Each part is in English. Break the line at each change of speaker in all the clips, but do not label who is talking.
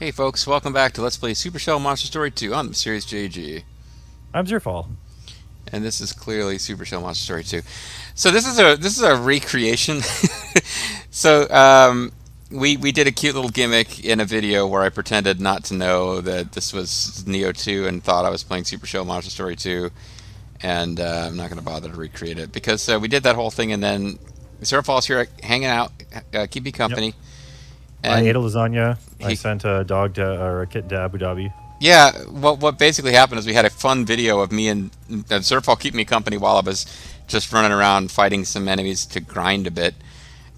Hey folks, welcome back to Let's Play Super Shell Monster Story 2 on the series JG.
I'm Zerfall.
And this is clearly Super Shell Monster Story 2. So this is a recreation. so we did a cute little gimmick in a video where I pretended not to know that this was Nioh 2 and thought I was playing Super Shell Monster Story 2. And I'm not going to bother to recreate it because we did that whole thing, and then Zerfall's here hanging out, keep me
Yep.
company.
I ate
And
a lasagna. I
he
sent a dog to or a kitten to Abu Dhabi.
Yeah, what basically happened is we had a fun video of me and Zerfall keep me company while I was just running around fighting some enemies to grind a bit,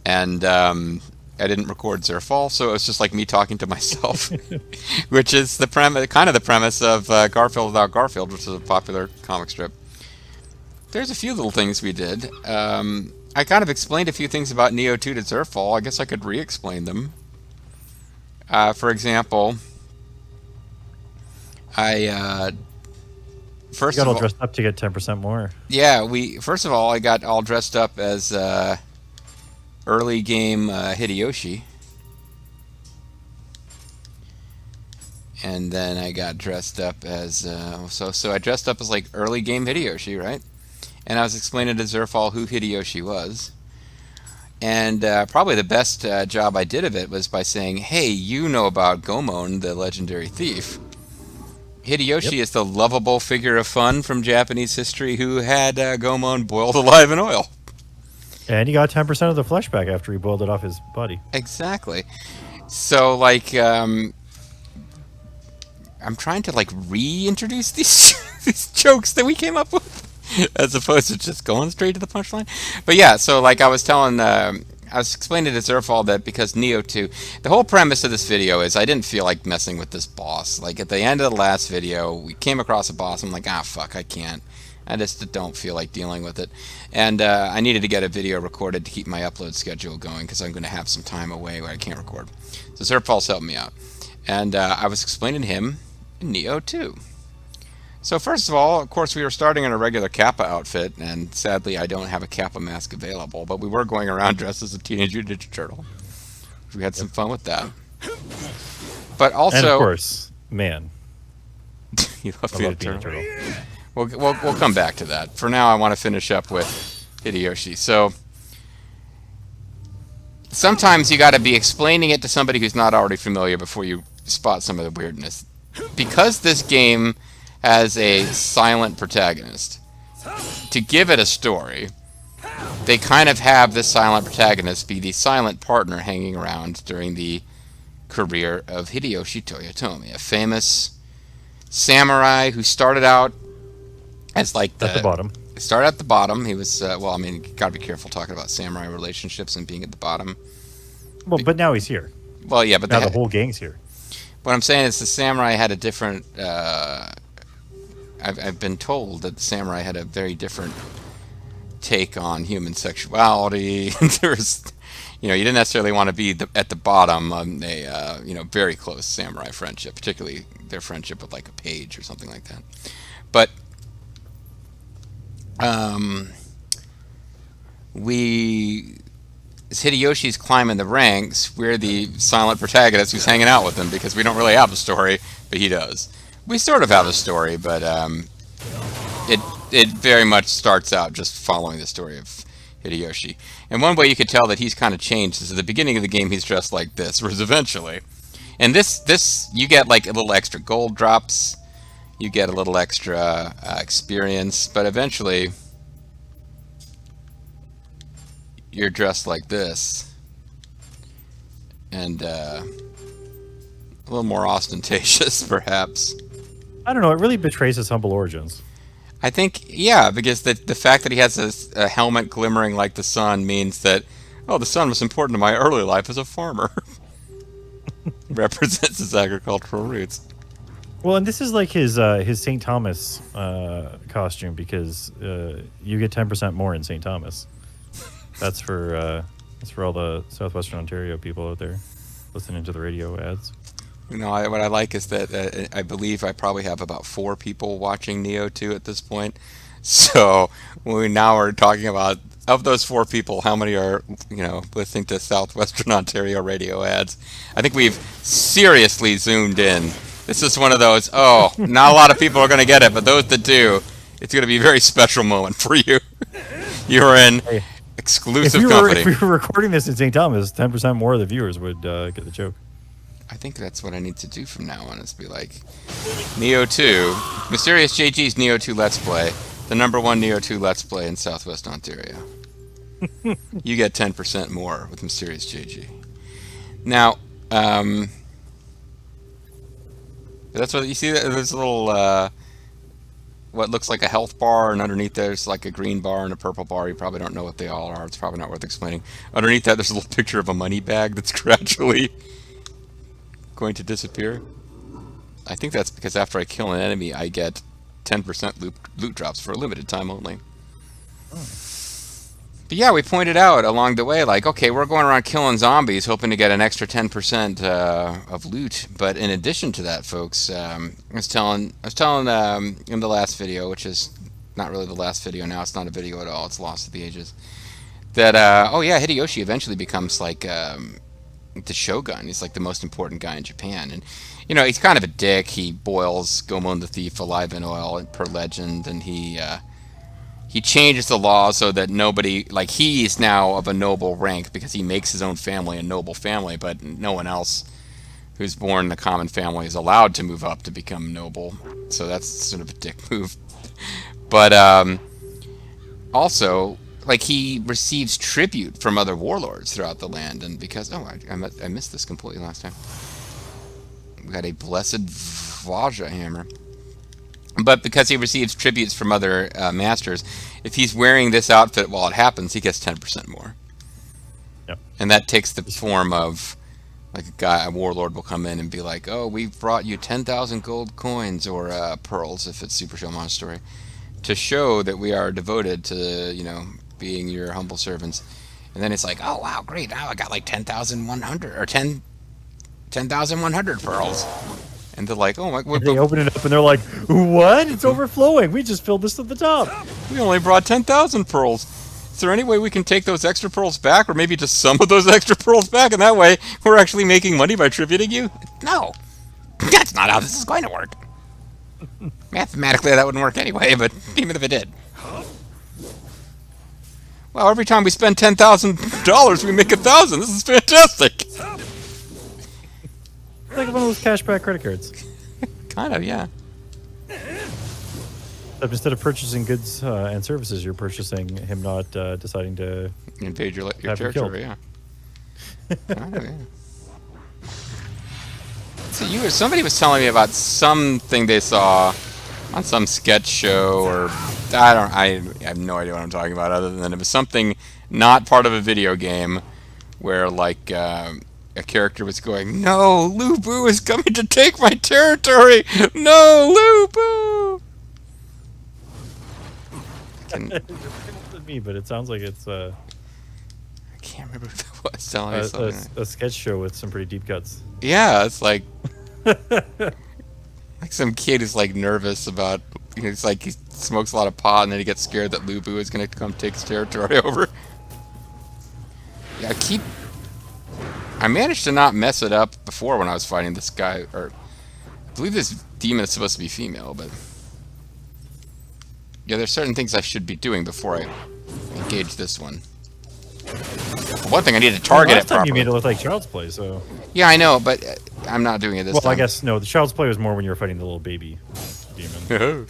and I didn't record Zerfall, so it was just like me talking to myself, which is the premise, kind of the premise of Garfield Without Garfield, which is a popular comic strip. There's a few little things we did. I kind of explained a few things about Nioh 2 to Zerfall. I guess I could re-explain them. For example, I
You
first
got
of
all
all,
dressed up to get 10% more.
yeah, we first of all I got all dressed up as early game Hideyoshi, and then I got dressed up as so I dressed up as like early game Hideyoshi, right? And I was explaining to Zerfall who Hideyoshi was, and probably the best job I did of it was by saying, "Hey, you know about Gomon, the legendary thief."
Yep.
Hideyoshi is the lovable figure of fun from Japanese history who had Gomon boiled alive in oil.
And he got 10% of the flesh back after he boiled it off his body.
Exactly. So, like, I'm trying to like reintroduce these these jokes that we came up with, as opposed to just going straight to the punchline. But yeah, so like I was telling, I was explaining to Zerfall that because Nioh 2, the whole premise of this video is I didn't feel like messing with this boss. Like at the end of the last video, we came across a boss. I'm like, ah, fuck, I can't. I just don't feel like dealing with it. And I needed to get a video recorded to keep my upload schedule going because I'm going to have some time away where I can't record. So Zerfall's helped me out. And I was explaining to him Nioh 2. So first of all, of course, we were starting in a regular Kappa outfit, and sadly I don't have a Kappa mask available, but we were going around dressed as a Teenage Mutant Ninja Turtle. We had
Yep.
some fun with that. But
And of
also,
course, man,
you love
I
being a
love being a
turtle.
turtle.
We'll come back to that. For now, I want to finish up with Hideyoshi. So sometimes you got to be explaining it to somebody who's not already familiar before you spot some of the weirdness. Because this game has a silent protagonist, to give it a story, they kind of have this silent protagonist be the silent partner hanging around during the career of Hideyoshi Toyotomi, a famous samurai who started out as like
At the
the
bottom.
started at the bottom. He was well, I mean, you got to be careful talking about samurai relationships and being at the bottom.
Well, but now he's here.
Well, yeah, but
Now the whole gang's here.
what I'm saying is the samurai had a different. I've been told that the samurai had a very different take on human sexuality. There's, you didn't necessarily want to be at the bottom on a, very close samurai friendship, particularly their friendship with like a page or something like that. But um, we, as Hideyoshi's climbing the ranks, we're the silent protagonist who's hanging out with him because we don't really have a story, but he does. We sort of have a story, but it it very much starts out just following the story of Hideyoshi. And one way you could tell that he's kind of changed is at the beginning of the game he's dressed like this, whereas eventually, and this you get like a little extra gold drops, you get a little extra experience, but eventually you're dressed like this, and a little more ostentatious, perhaps.
I don't know. It really betrays his humble origins.
I think, yeah, because the fact that he has a helmet glimmering like the sun means that, oh, the sun was important to my early life as a farmer. Represents his agricultural roots.
Well, and this is like his St. Thomas costume because you get 10% more in St. Thomas. That's for all the Southwestern Ontario people out there listening to the radio ads.
What I like is that I believe I probably have about 4 people watching Nioh 2 at this point. So we now are talking about, of those four people, how many are, listening to Southwestern Ontario radio ads? I think we've seriously zoomed in. This is one of those, oh, not a lot of people are going to get it, but those that do, it's going to be a very special moment for you. You're in
Hey,
exclusive company.
if we were recording this in St. Thomas, 10% more of the viewers would get the joke.
I think that's what I need to do from now on, is be like, Nioh 2, Mysterious JG's Nioh 2 Let's Play, the #1 Nioh 2 Let's Play in Southwest Ontario. You get 10% more with Mysterious JG. Now, that's what you see. There's a little, what looks like a health bar, and underneath there's like a green bar and a purple bar. You probably don't know what they all are. It's probably not worth explaining. Underneath that, there's a little picture of a money bag that's gradually going to disappear. I think that's because after I kill an enemy, I get 10% loot drops for a limited time only. But yeah, we pointed out along the way, like, okay, we're going around killing zombies, hoping to get an extra 10% of loot. But in addition to that, folks, I was telling in the last video, which is not really the last video now. It's not a video at all. It's Lost to the Ages. That oh yeah, Hideyoshi eventually becomes like the Shogun. He's like the most important guy in Japan, and he's kind of a dick. He boils Gomon the Thief alive in oil per legend, and he changes the law so that nobody, like, he's now of a noble rank because he makes his own family a noble family, but no one else who's born in a common family is allowed to move up to become noble. So that's sort of a dick move. But also, like, he receives tribute from other warlords throughout the land, and because I missed this completely last time. We got a blessed Vaja hammer. But because he receives tributes from other masters, if he's wearing this outfit while it happens, he gets 10% more.
Yep.
And that takes the form of, like, a warlord will come in and be like, oh, we've brought you 10,000 gold coins, or pearls if it's Super Show Monastery, to show that we are devoted to, being your humble servants. And then it's like, oh, wow, great, now I got like 10,100, or 10,100 pearls. And they're like, oh my...
And they open it up and they're like, what? It's overflowing. We just filled this to the top.
We only brought 10,000 pearls. Is there any way we can take those extra pearls back, or maybe just some of those extra pearls back, and that way we're actually making money by tributing you? No. That's not how this is going to work. Mathematically, that wouldn't work anyway, but even if it did. Well, every time we spend $10,000, we make 1,000. This is fantastic.
Like one of those cashback credit cards.
Kind of, yeah.
Except instead of purchasing goods and services, you're purchasing him not deciding to
invade your territory. Yeah. Kind of, yeah. So somebody was telling me about something they saw on some sketch show, or I have no idea what I'm talking about, other than it was something not part of a video game, where like a character was going, no, Lubu is coming to take my territory! No, Lubu!
It wasn't me, but it sounds like it's
I can't remember who that was telling me something.
A sketch show with some pretty deep cuts.
Yeah, it's like like some kid who's like nervous about, it's like he smokes a lot of pot and then he gets scared that Lubu is going to come take his territory over. Yeah, I managed to not mess it up before when I was fighting this guy, or I believe this demon is supposed to be female, but yeah, there's certain things I should be doing before I engage this one. For one thing, I need to target it properly.
Last time you made it look like Child's Play, so...
Yeah, I know, but I'm not doing it this time.
Well, I guess, no, the Child's Play was more when you were fighting the little baby demon.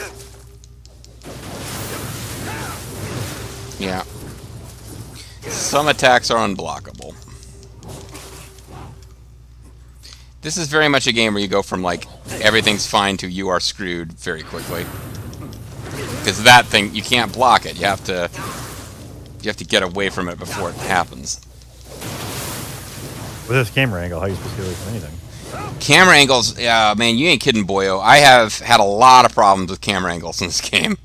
Yeah. Some attacks are unblockable. This is very much a game where you go from, like, everything's fine to you are screwed very quickly. Because that thing, you can't block it. You have to get away from it before it happens.
With this camera angle, how are you supposed to get away from anything?
Camera angles, man, you ain't kidding, boyo. I have had a lot of problems with camera angles in this game.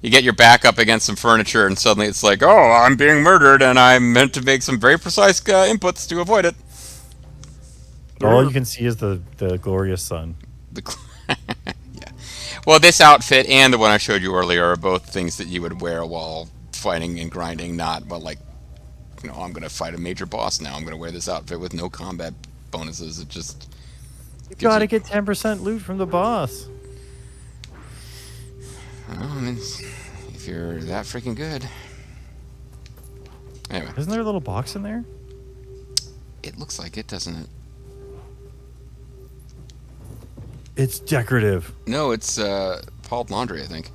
You get your back up against some furniture, and suddenly it's like, oh, I'm being murdered, and I'm meant to make some very precise inputs to avoid it.
All you can see is the glorious sun.
Yeah. Well, this outfit and the one I showed you earlier are both things that you would wear while fighting and grinding, not, well, like, I'm going to fight a major boss now. I'm going to wear this outfit with no combat bonuses. It just
You
gives
gotta
you.
get 10% loot from the boss.
Well, I mean, if you're that freaking good. Anyway,
Isn't there a little box in there?
it looks like it, doesn't it?
It's decorative.
No, it's Pauled Laundry, I think.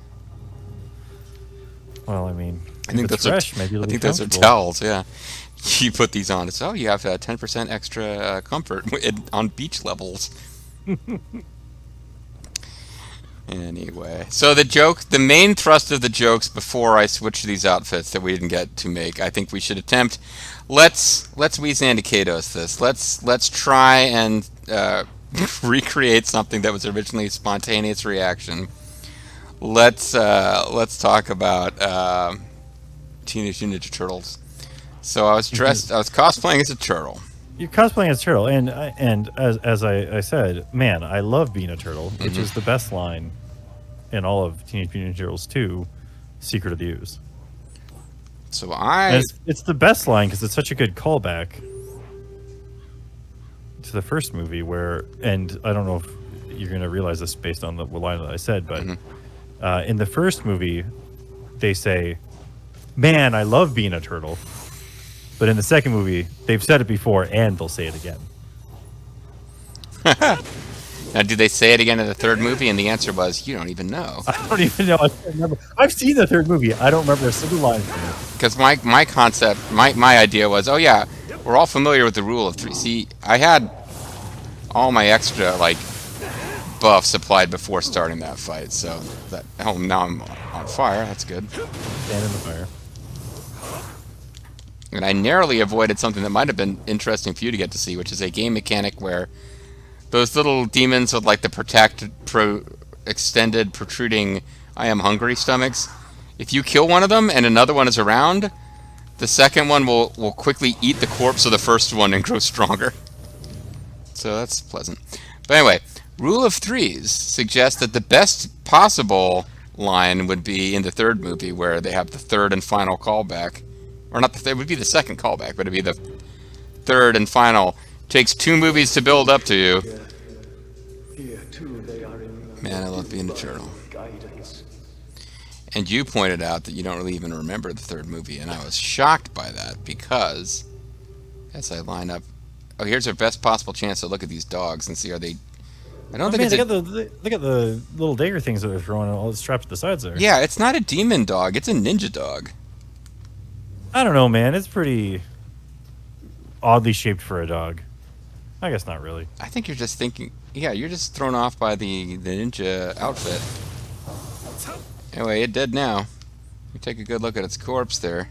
Well, I mean,
I think
if it's
those
fresh,
are.
maybe it'll
I
be
think those are
comfortable.
towels. Yeah, you put these on. It's you have 10% extra comfort on beach levels. Anyway, so the main thrust of the jokes before I switch to these outfits that we didn't get to make, I think we should attempt. Let's Zandicatos this. Let's try and recreate something that was originally a spontaneous reaction. Let's talk about Teenage Mutant Ninja Turtles. So I was cosplaying as a turtle.
You're cosplaying as a turtle, and as I said, man, I love being a turtle, which is the best line in all of Teenage Mutant Ninja Turtles 2, Secret of the Ooze.
So
And it's the best line because it's such a good callback to the first movie and I don't know if you're going to realize this based on the line that I said, but in the first movie, they say, man, I love being a turtle. But in the second movie, they've said it before and they'll say it again.
Now, do they say it again in the third movie? And the answer was, you don't even know.
I don't even know. I can't remember. I've seen the third movie. I don't remember a single line from it.
Because my concept, my idea was, oh yeah, we're all familiar with the rule of three. See, I had all my extra like buffs applied before starting that fight, so now I'm on fire. That's good.
Stand in the fire.
And I narrowly avoided something that might have been interesting for you to get to see, which is a game mechanic where those little demons with like the extended protruding I am hungry stomachs, if you kill one of them and another one is around, the second one will quickly eat the corpse of the first one and grow stronger. So that's pleasant. But anyway, rule of threes suggests that the best possible line would be in the third movie where they have the third and final callback. Or not the third, it would be the second callback, but it'd be the third and final. Takes 2 movies to build up to you. Man, I love being a turtle. And you pointed out that you don't really even remember the third movie, and I was shocked by that because as I line up, oh, here's our best possible chance to look at these dogs and see are they. I don't think
Man,
it's
they got the little dagger things that they're throwing all strapped to the sides there.
Yeah, it's not a demon dog, it's a ninja dog.
I don't know, man. It's pretty oddly shaped for a dog. I guess not really.
I think you're just thinking, yeah, you're just thrown off by the ninja outfit. Anyway, it dead now. You take a good look at its corpse there.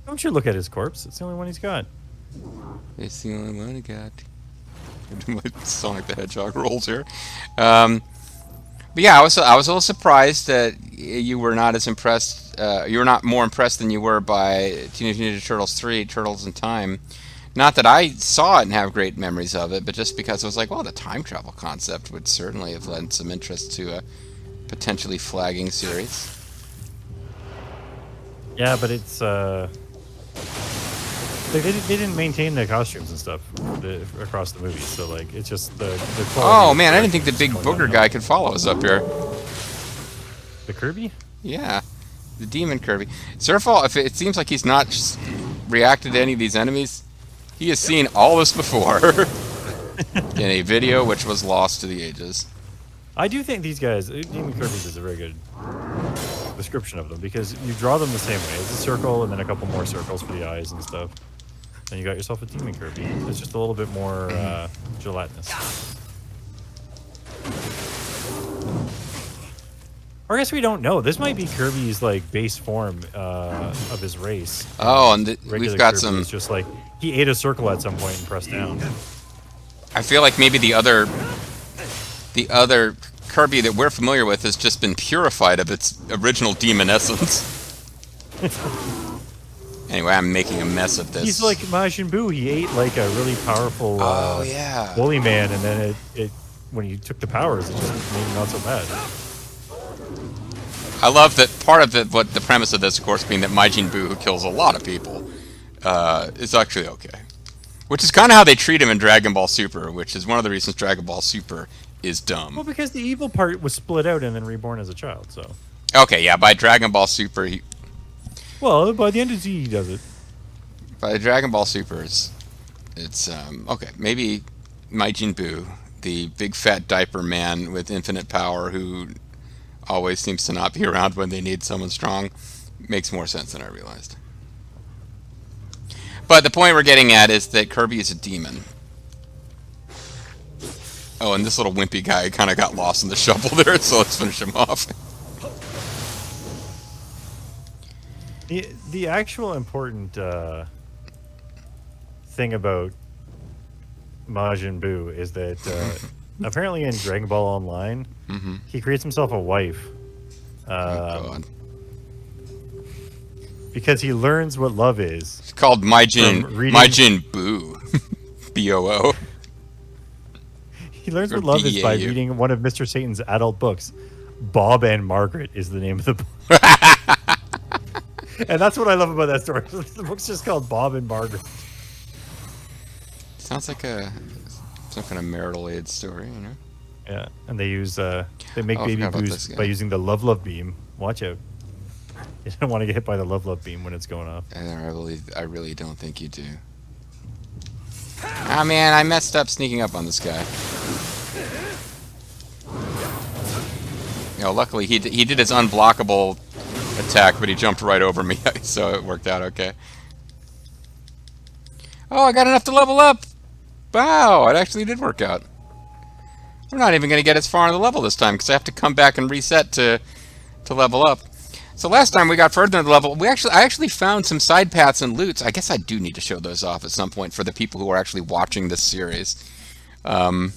Don't you look at his corpse? It's the only one he's got.
It's the only one I got. My Sonic the Hedgehog rolls here. But yeah, I was a little surprised that you were not as impressed. You were not more impressed than you were by Teenage Mutant Ninja Turtles 3: Turtles in Time. Not that I saw it and have great memories of it, but just because I was like, well, the time travel concept would certainly have lent some interest to a potentially flagging series.
Yeah, but it's they didn't maintain the costumes and stuff across the movies, so like it's just the quality.
Oh man, I didn't think the big booger guy could follow us up here.
The Kirby?
Yeah, the demon Kirby. Surfall, if it seems like he's not reacted to any of these enemies, he has seen all this before in a video which was lost to the ages.
I do think these guys, Demon Kirby's is a very good description of them because you draw them the same way. It's a circle and then a couple more circles for the eyes and stuff. And you got yourself a Demon Kirby. It's just a little bit more gelatinous. Or I guess we don't know. This might be Kirby's like base form of his race.
Oh, and we've got
Kirby
some.
is just like he ate a circle at some point and pressed down.
I feel like maybe the other Kirby that we're familiar with has just been purified of its original demon essence. Anyway, I'm making a mess of this.
He's like Majin Buu. He ate like a really powerful
oh yeah
woolly man, and then it when he took the powers, it just made him not so bad.
I love that part of it. What the premise of this, of course, being that Majin Buu, who kills a lot of people, is actually okay. Which is kind of how they treat him in Dragon Ball Super, which is one of the reasons Dragon Ball Super is dumb.
Well, because the evil part was split out and then reborn as a child. So.
Okay, yeah, by Dragon Ball Super,
Well, by the end of Z, he does it.
by Dragon Ball Super, it's okay. Maybe Majin Buu, the big fat diaper man with infinite power who always seems to not be around when they need someone strong, makes more sense than I realized. But the point we're getting at is that Kirby is a demon. Oh, and this little wimpy guy kind of got lost in the shuffle there, so let's finish him off.
The actual important thing about Majin Buu is that apparently in Dragon Ball Online, he creates himself a wife.
Oh, God.
Because he learns what love is.
It's called Majin Buu. B-O-O.
He learns
Or
what love is by
B-A-U.
reading one of Mr. Satan's adult books. Bob and Margaret is the name of the book. And that's what I love about that story. The book's just called Bob and Margaret.
Sounds like some kind of marital aid story, you know?
Yeah, and they use they make
Oh, I
baby
forgot about
boos
this guy.
by using the love beam. Watch out! You don't want to get hit by the love beam when it's going off.
I really don't think you do. Ah, man, I messed up sneaking up on this guy. You know, luckily he did his unblockable attack, but he jumped right over me, so it worked out okay. Oh, I got enough to level up! Wow, it actually did work out. We're not even going to get as far on the level this time, because I have to come back and reset to level up. So last time we got further in the level, I actually found some side paths and loots. I guess I do need to show those off at some point for the people who are actually watching this series.
I'm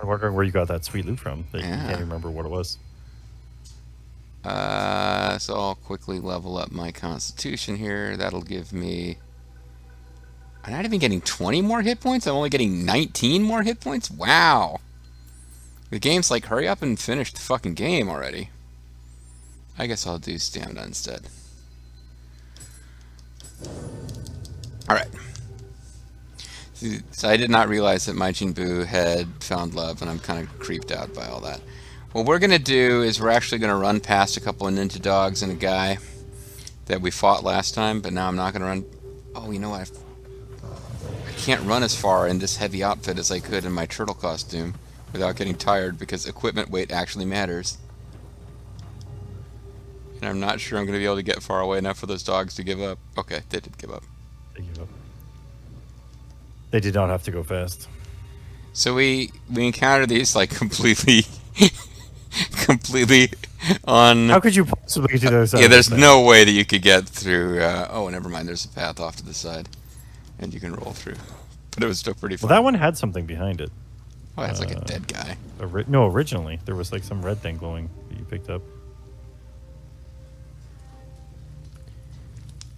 wondering where you got that sweet loot from. That
Yeah.
You can't remember what it was.
So I'll quickly level up my constitution here. That'll give me... I'm not even getting 20 more hit points. I'm only getting 19 more hit points? Wow. The game's like, hurry up and finish the fucking game already. I guess I'll do stamina instead. Alright. So I did not realize that Majin Buu had found love, and I'm kind of creeped out by all that. What we're going to do is we're actually going to run past a couple of ninja dogs and a guy that we fought last time, but now I'm not going to run... Oh, you know what? I can't run as far in this heavy outfit as I could in my turtle costume without getting tired, because equipment weight actually matters. And I'm not sure I'm going to be able to get far away enough for those dogs to give up. Okay, they did give up.
They gave up. They did not have to go fast.
So we encounter these like completely on...
How could you possibly do those?
Yeah, there's no way that you could get through... oh, never mind, there's a path off to the side. And you can roll through. But it was still pretty fun.
Well, that one had something behind it.
Oh, it's like a dead guy.
No, originally. There was like some red thing glowing that you picked up.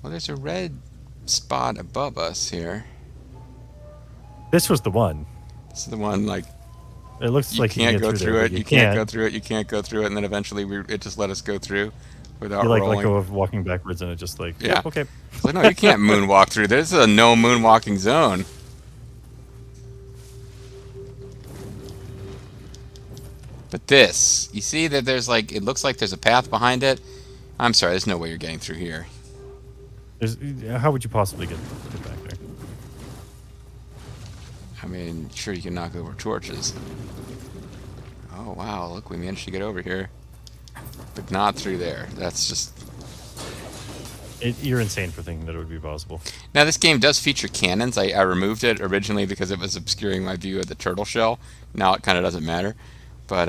Well, there's a red spot above us here.
This was the one.
This is the one, like...
It looks
You
like
can't
you can
go
get
through
there,
it,
but
you can't go through it, you can't go through it, and then eventually it just let us go through without
You like
rolling.
let go of walking backwards, and it just like,
Yeah.
yep, okay.
It's like, no, you can't moonwalk through. There's a no moonwalking zone. But this, you see that there's like, it looks like there's a path behind it. I'm sorry, there's no way you're getting through here.
How would you possibly get back there?
I mean, sure, you can knock over torches. Oh, wow, look, we managed to get over here. But not through there. That's just...
You're insane for thinking that it would be possible.
Now, this game does feature cannons. I removed it originally because it was obscuring my view of the turtle shell. Now it kind of doesn't matter. But,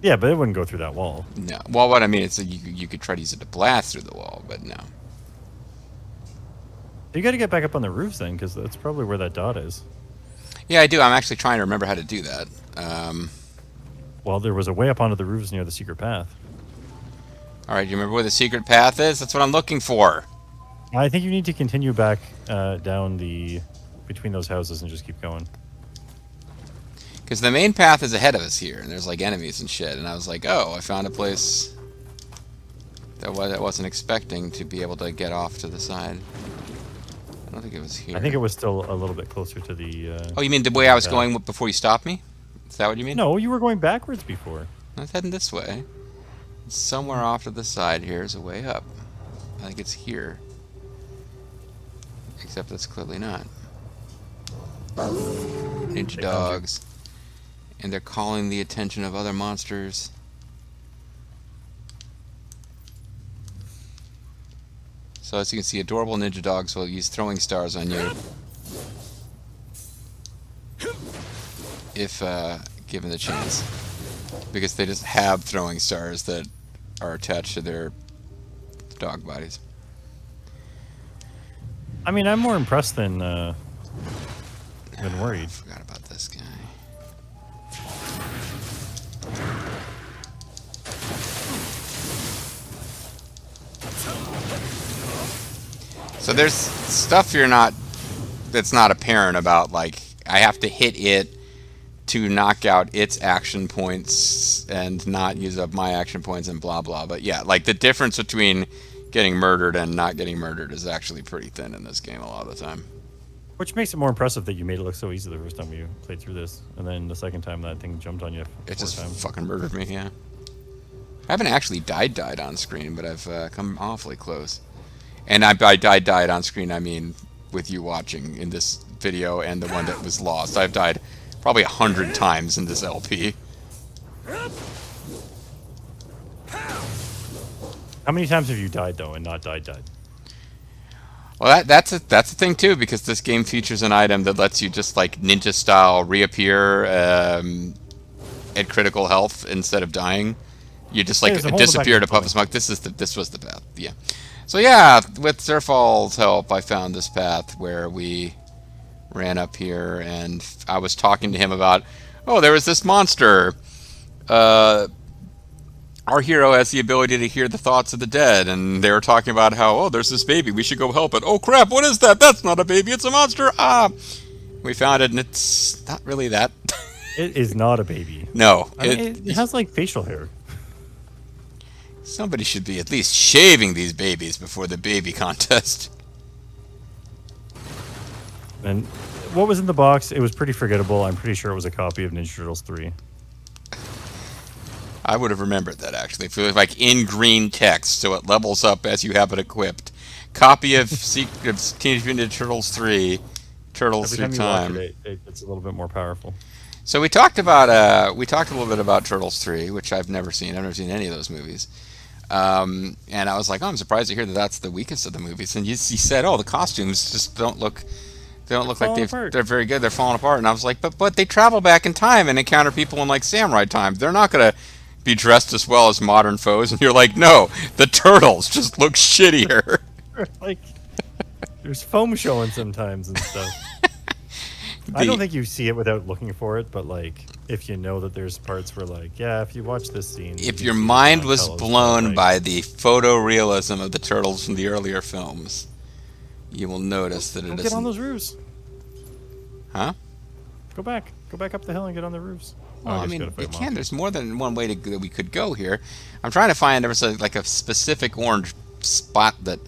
Yeah, but it wouldn't go through that wall.
no. Well, what I mean is that you could try to use it to blast through the wall, but no.
You got to get back up on the roofs then, because that's probably where that dot is.
Yeah, I do. I'm actually trying to remember how to do that.
Well, there was a way up onto the roofs near the secret path.
Alright, you remember where the secret path is? That's what I'm looking for.
I think you need to continue back down between those houses and just keep going.
Because the main path is ahead of us here, and there's like enemies and shit. And I was like, oh, I found a place that I wasn't expecting to be able to get off to the side. I don't think it was here.
I think it was still a little bit closer to the.
Oh, you mean the way I was going before you stopped me? Is that what you mean?
No, you were going backwards before.
I was heading this way. Somewhere off to the side here is a way up. I think it's here. Except it's clearly not. Ninja dogs. And they're calling the attention of other monsters. So as you can see, adorable ninja dogs will use throwing stars on you. If given the chance. Because they just have throwing stars that are attached to their dog bodies.
I mean, I'm more impressed than worried.
I forgot about this guy. So there's stuff that's not apparent about, like, I have to hit it to knock out its action points and not use up my action points and blah blah. But yeah, like the difference between getting murdered and not getting murdered is actually pretty thin in this game a lot of the time.
Which makes it more impressive that you made it look so easy the first time you played through this, and then the second time that thing jumped on you.
It just fucking murdered me. Yeah, I haven't actually died on screen, but I've come awfully close. And by died on screen, I mean with you watching in this video and the one that was lost. I've died probably 100 times in this LP.
How many times have you died though, and not died?
Well, that's a thing too, because this game features an item that lets you just like ninja style reappear at critical health instead of dying. You just like disappear to puff of smoke. This was the path. Yeah. So yeah, with Zerfall's help, I found this path where we ran up here, and I was talking to him about, oh, there was this monster. Our hero has the ability to hear the thoughts of the dead, and they were talking about how, oh, there's this baby, we should go help it. Oh crap, what is that? That's not a baby, it's a monster. Ah, we found it, and it's not really that.
It is not a baby.
No,
it has like facial hair.
Somebody should be at least shaving these babies before the baby contest.
And what was in the box? It was pretty forgettable. I'm pretty sure it was a copy of Ninja Turtles 3.
I would have remembered that, actually. If it was like in green text, so it levels up as you have it equipped. Copy of Teenage Mutant Ninja Turtles 3, Turtles Through Time.
It's a little bit more powerful.
So we talked a little bit about Turtles 3, which I've never seen. I've never seen any of those movies. And I was like, oh, I'm surprised to hear that that's the weakest of the movies. And you said, oh, the costumes just don't look like they're very good. They're falling apart. And I was like, but they travel back in time and encounter people in like samurai time. They're not gonna be dressed as well as modern foes. And you're like, no, the turtles just look shittier.
Like, there's foam showing sometimes and stuff. I don't think you see it without looking for it, but like, if you know that there's parts where like, yeah, if you watch this scene,
if your mind was blown by the photorealism of the turtles from the earlier films, you will notice that it isn't.
Get on those roofs.
Huh?
Go back up the hill and get on the roofs.
Well, I mean, you can. There's more than one way that we could go here. I'm trying to find there was like a specific orange spot that.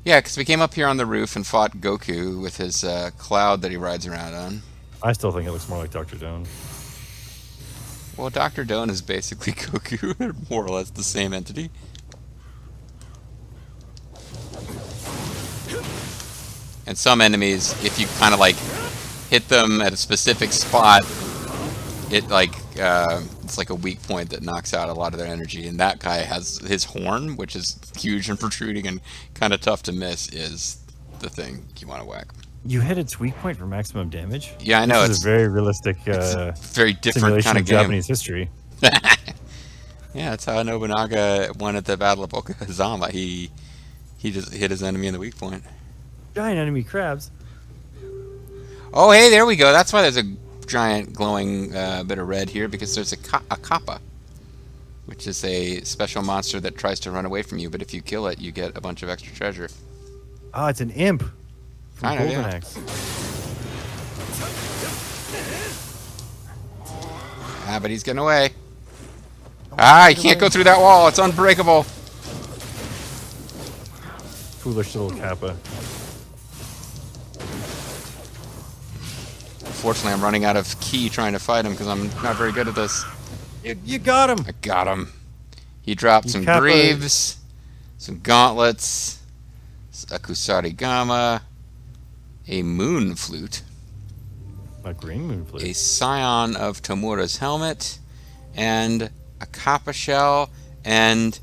Yeah, because we came up here on the roof and fought Goku with his cloud that he rides around on.
I still think it looks more like Dr. Stone.
Well, Dr. Stone is basically Goku. They're more or less the same entity. And some enemies, if you kind of like hit them at a specific spot, it like it's like a weak point that knocks out a lot of their energy. And that guy has his horn, which is huge and protruding and kind of tough to miss, is the thing you want to whack.
You hit its weak point for maximum damage?
Yeah, I know.
It's a very realistic,
it's a very different kind of game.
Japanese history.
Yeah, that's how Nobunaga won at the Battle of Okazama. He just hit his enemy in the weak point.
Giant enemy crabs.
Oh, hey, there we go. That's why there's a giant glowing bit of red here, because there's a kappa, which is a special monster that tries to run away from you, but if you kill it, you get a bunch of extra treasure.
Ah, it's an imp from
Golden
Axe.
Ah, but he's getting away. Ah, he can't go through that wall. It's unbreakable.
Foolish little Kappa.
Fortunately, I'm running out of ki trying to fight him because I'm not very good at this.
You got him.
I got him. He dropped some
Kappa.
greaves, some gauntlets, a kusarigama, a moon flute,
A green moon flute.
a scion of Tomura's helmet, and a kappa shell, and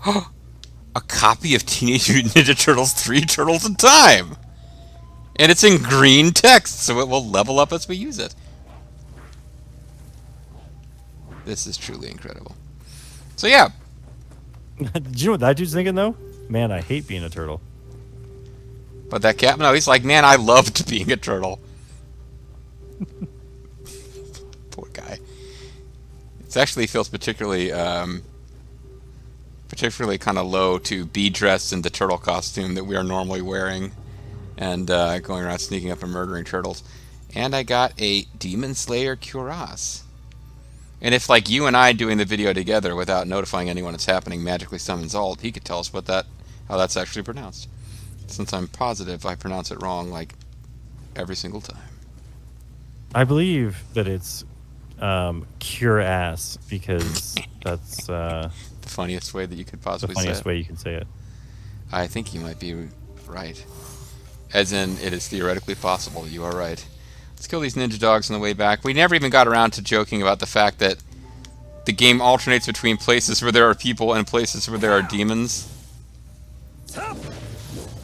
a copy of Teenage Mutant Ninja Turtles 3 Turtles in Time. And it's in green text, so it will level up as we use it. This is truly incredible. So yeah.
Did you know what that dude's thinking though? Man, I hate being a turtle.
But that cat, no, he's like, man, I loved being a turtle. Poor guy. It actually feels particularly kind of low to be dressed in the turtle costume that we are normally wearing and going around sneaking up and murdering turtles. And I got a Demon Slayer Cuirass. And if, like, you and I doing the video together without notifying anyone it's happening magically summons Alt, he could tell us how that's actually pronounced. Since I'm positive I pronounce it wrong, like, every single time.
I believe that it's cure ass because that's
The funniest way that you could
the
possibly say
funniest
it.
way you can say it.
I think you might be right. As in, it is theoretically possible. You are right. Let's kill these ninja dogs on the way back. We never even got around to joking about the fact that the game alternates between places where there are people and places where there are demons.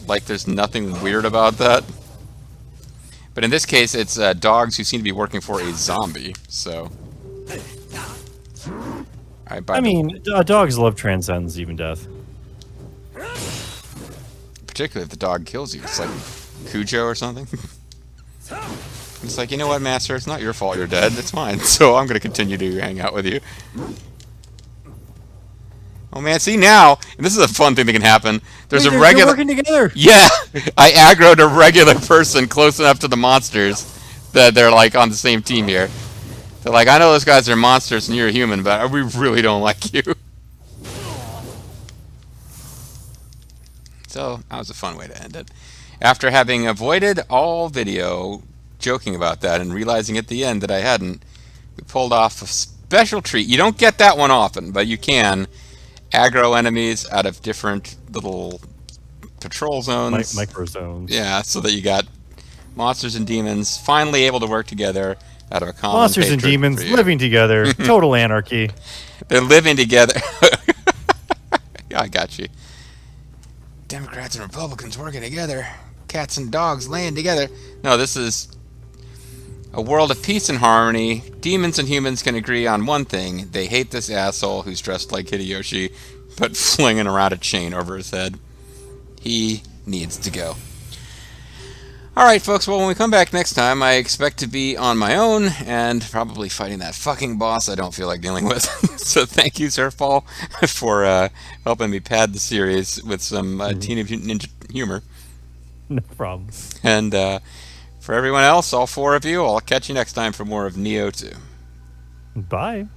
Like, there's nothing weird about that. But in this case, it's dogs who seem to be working for a zombie, so...
I mean, dogs love transcends even death.
Particularly if the dog kills you. It's like Cujo or something. It's like, you know what, Master? It's not your fault you're dead. It's mine. So I'm going to continue to hang out with you. Oh, man. See, now, and this is a fun thing that can happen. There's a regular...
They're working together.
Yeah! I aggroed a regular person close enough to the monsters that they're, like, on the same team here. They're like, I know those guys are monsters and you're a human, but we really don't like you. So, that was a fun way to end it. After having avoided all video joking about that and realizing at the end that I hadn't, we pulled off a special treat. You don't get that one often, but you can aggro enemies out of different little patrol zones.
Micro zones.
Yeah, so that you got monsters and demons finally able to work together out of a common
Monsters and
hatred
demons
for you.
living together. Total anarchy.
They're living together. Yeah, I got you. Democrats and Republicans working together. Cats and dogs laying together. No, this is a world of peace and harmony. Demons and humans can agree on one thing. They hate this asshole who's dressed like Hideyoshi, but flinging around a chain over his head. He needs to go. Alright, folks, well, when we come back next time, I expect to be on my own and probably fighting that fucking boss I don't feel like dealing with. So thank you, Sir Paul, for helping me pad the series with some Teenage Mutant Ninja humor.
No problem.
And for everyone else, all four of you, I'll catch you next time for more of Nioh 2.
Bye.